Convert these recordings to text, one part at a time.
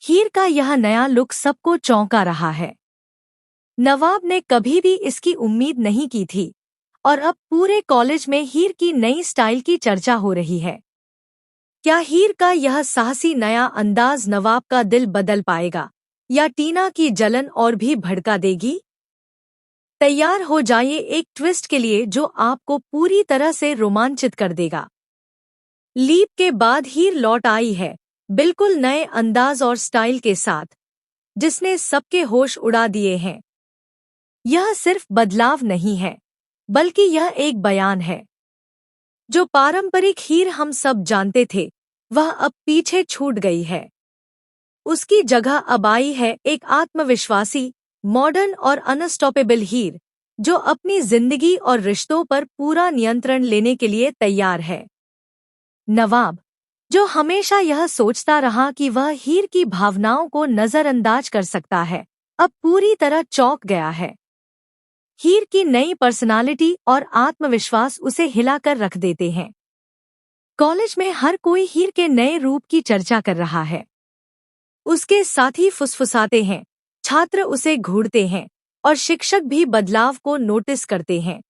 हीर का यह नया लुक सबको चौंका रहा है। नवाब ने कभी भी इसकी उम्मीद नहीं की थी और अब पूरे कॉलेज में हीर की नई स्टाइल की चर्चा हो रही है। क्या हीर का यह साहसी नया अंदाज नवाब का दिल बदल पाएगा या टीना की जलन और भी भड़का देगी? तैयार हो जाइए एक ट्विस्ट के लिए जो आपको पूरी तरह से रोमांचित कर देगा। लीप के बाद हीर लौट आई है, बिल्कुल नए अंदाज और स्टाइल के साथ, जिसने सबके होश उड़ा दिए हैं। यह सिर्फ बदलाव नहीं है, बल्कि यह एक बयान है। जो पारंपरिक हीर हम सब जानते थे, वह अब पीछे छूट गई है। उसकी जगह अब आई है एक आत्मविश्वासी, मॉडर्न और अनस्टॉपेबल हीर, जो अपनी जिंदगी और रिश्तों पर पूरा नियंत्रण लेने के लिए तैयार है। नवाब, जो हमेशा यह सोचता रहा कि वह हीर की भावनाओं को नजरअंदाज कर सकता है, अब पूरी तरह चौंक गया है। हीर की नई पर्सनालिटी और आत्मविश्वास उसे हिलाकर रख देते हैं। कॉलेज में हर कोई हीर के नए रूप की चर्चा कर रहा है। उसके साथी फुसफुसाते हैं, छात्र उसे घूरते हैं और शिक्षक भी बदलाव को नोटिस करते हैं।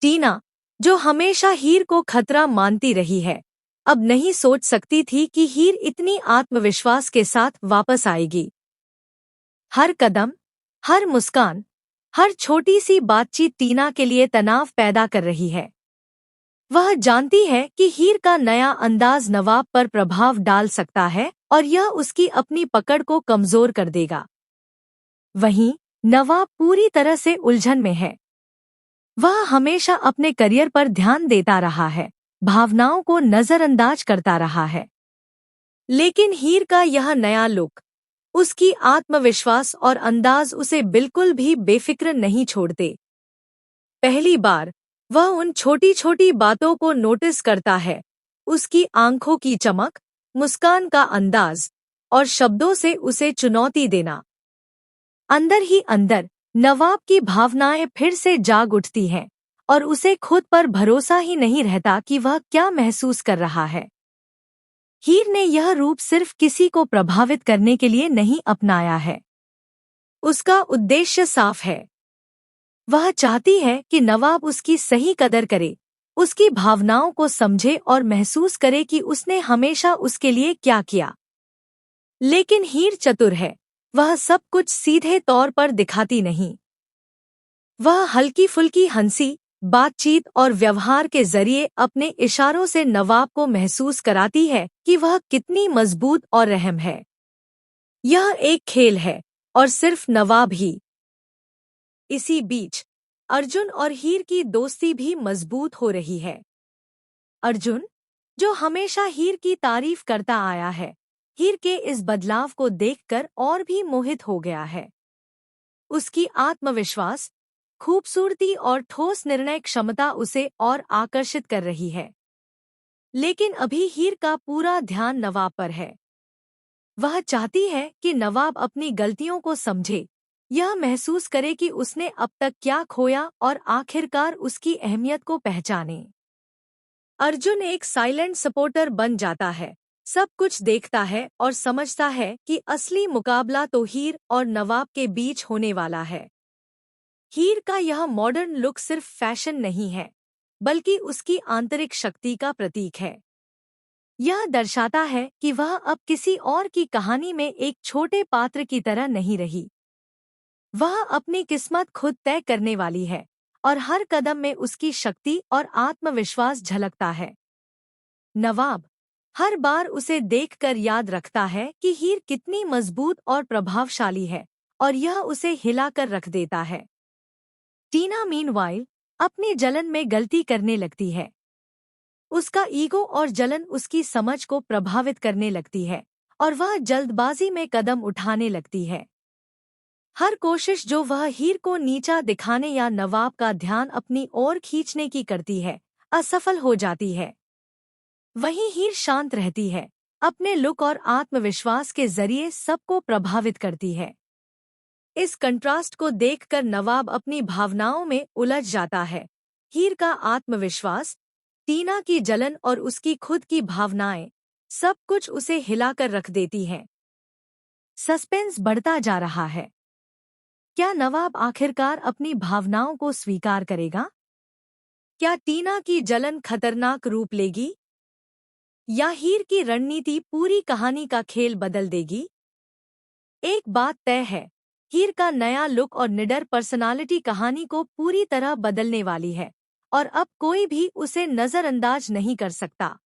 टीना, जो हमेशा हीर को खतरा मानती रही है, अब नहीं सोच सकती थी कि हीर इतनी आत्मविश्वास के साथ वापस आएगी। हर कदम, हर मुस्कान, हर छोटी सी बातचीत टीना के लिए तनाव पैदा कर रही है। वह जानती है कि हीर का नया अंदाज नवाब पर प्रभाव डाल सकता है और यह उसकी अपनी पकड़ को कमजोर कर देगा। वहीं नवाब पूरी तरह से उलझन में है। वह हमेशा अपने करियर पर ध्यान देता रहा है, भावनाओं को नजरअंदाज करता रहा है। लेकिन हीर का यह नया लुक, उसकी आत्मविश्वास और अंदाज उसे बिल्कुल भी बेफिक्र नहीं छोड़ते। पहली बार वह उन छोटी छोटी बातों को नोटिस करता है, उसकी आंखों की चमक, मुस्कान का अंदाज और शब्दों से उसे चुनौती देना। अंदर ही अंदर नवाब की भावनाएं फिर से जाग उठती हैं और उसे खुद पर भरोसा ही नहीं रहता कि वह क्या महसूस कर रहा है। हीर ने यह रूप सिर्फ किसी को प्रभावित करने के लिए नहीं अपनाया है। उसका उद्देश्य साफ है। वह चाहती है कि नवाब उसकी सही कदर करे, उसकी भावनाओं को समझे और महसूस करे कि उसने हमेशा उसके लिए क्या किया। लेकिन हीर चतुर है, वह सब कुछ सीधे तौर पर दिखाती नहीं। वह हल्की फुल्की हंसी, बातचीत और व्यवहार के जरिए अपने इशारों से नवाब को महसूस कराती है कि वह कितनी मजबूत और रहम है। यह एक खेल है और सिर्फ नवाब ही। इसी बीच अर्जुन और हीर की दोस्ती भी मजबूत हो रही है। अर्जुन, जो हमेशा हीर की तारीफ करता आया है, हीर के इस बदलाव को देखकर और भी मोहित हो गया है। उसकी आत्मविश्वास, खूबसूरती और ठोस निर्णय क्षमता उसे और आकर्षित कर रही है। लेकिन अभी हीर का पूरा ध्यान नवाब पर है। वह चाहती है कि नवाब अपनी गलतियों को समझे, यह महसूस करे कि उसने अब तक क्या खोया और आखिरकार उसकी अहमियत को पहचाने। अर्जुन एक साइलेंट सपोर्टर बन जाता है, सब कुछ देखता है और समझता है कि असली मुकाबला तो हीर और नवाब के बीच होने वाला है। हीर का यह मॉडर्न लुक सिर्फ फैशन नहीं है, बल्कि उसकी आंतरिक शक्ति का प्रतीक है। यह दर्शाता है कि वह अब किसी और की कहानी में एक छोटे पात्र की तरह नहीं रही। वह अपनी किस्मत खुद तय करने वाली है और हर कदम में उसकी शक्ति और आत्मविश्वास झलकता है। नवाब हर बार उसे देखकर याद रखता है कि हीर कितनी मजबूत और प्रभावशाली है और यह उसे हिलाकर रख देता है। टीना मीनवाइल अपनी जलन में गलती करने लगती है। उसका ईगो और जलन उसकी समझ को प्रभावित करने लगती है और वह जल्दबाजी में कदम उठाने लगती है। हर कोशिश जो वह हीर को नीचा दिखाने या नवाब का ध्यान अपनी ओर खींचने की करती है, असफल हो जाती है। वहीं हीर शांत रहती है, अपने लुक और आत्मविश्वास के जरिए सबको प्रभावित करती है। इस कंट्रास्ट को देखकर नवाब अपनी भावनाओं में उलझ जाता है। हीर का आत्मविश्वास, टीना की जलन और उसकी खुद की भावनाएं, सब कुछ उसे हिलाकर रख देती हैं। सस्पेंस बढ़ता जा रहा है। क्या नवाब आखिरकार अपनी भावनाओं को स्वीकार करेगा? क्या टीना की जलन खतरनाक रूप लेगी? या हीर की रणनीति पूरी कहानी का खेल बदल देगी? एक बात तय है, हीर का नया लुक और निडर पर्सनालिटी कहानी को पूरी तरह बदलने वाली है और अब कोई भी उसे नजरअंदाज नहीं कर सकता।